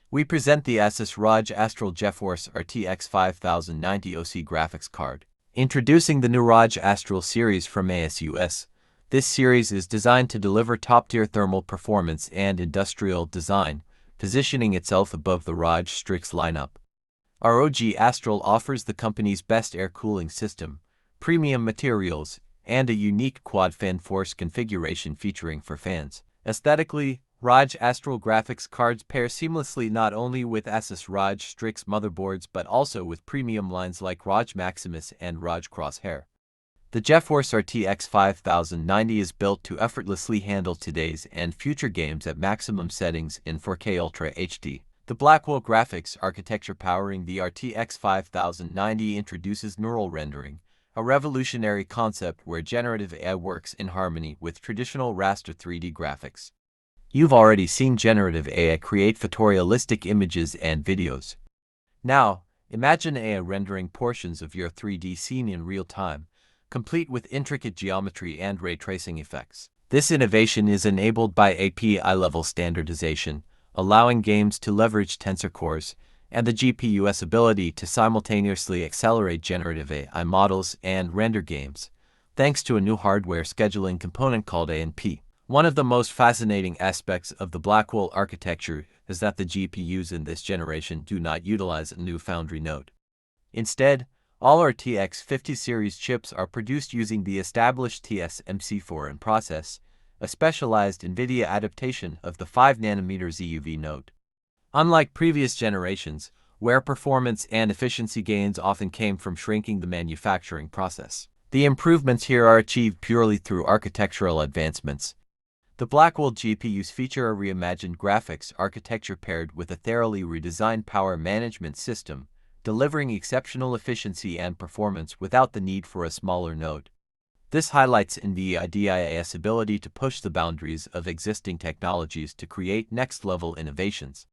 We present the ASUS ROG Astral GeForce RTX 5090 OC graphics card. Introducing the new ROG Astral series from ASUS. This series is designed to deliver top-tier thermal performance and industrial design, positioning itself above the ROG Strix lineup. ROG Astral offers the company's best air cooling system, premium materials, and a unique quad-fan force configuration featuring for fans. Aesthetically, ROG Astral graphics cards pair seamlessly not only with ASUS ROG Strix motherboards but also with premium lines like ROG Maximus and ROG Crosshair. The GeForce RTX 5090 is built to effortlessly handle today's and future games at maximum settings in 4K Ultra HD. The Blackwell graphics architecture powering the RTX 5090 introduces neural rendering, a revolutionary concept where generative AI works in harmony with traditional raster 3D graphics. You've already seen generative AI create photorealistic images and videos. Now, imagine AI rendering portions of your 3D scene in real time, complete with intricate geometry and ray tracing effects. This innovation is enabled by API-level standardization, allowing games to leverage tensor cores and the GPU's ability to simultaneously accelerate generative AI models and render games, thanks to a new hardware scheduling component called ANP. One of the most fascinating aspects of the Blackwell architecture is that the GPUs in this generation do not utilize a new foundry node. Instead, all RTX 50 series chips are produced using the established TSMC4N process, a specialized NVIDIA adaptation of the 5nm EUV node. Unlike previous generations, where performance and efficiency gains often came from shrinking the manufacturing process, the improvements here are achieved purely through architectural advancements. The Blackwell GPUs feature a reimagined graphics architecture paired with a thoroughly redesigned power management system, delivering exceptional efficiency and performance without the need for a smaller node. This highlights NVIDIA's ability to push the boundaries of existing technologies to create next-level innovations.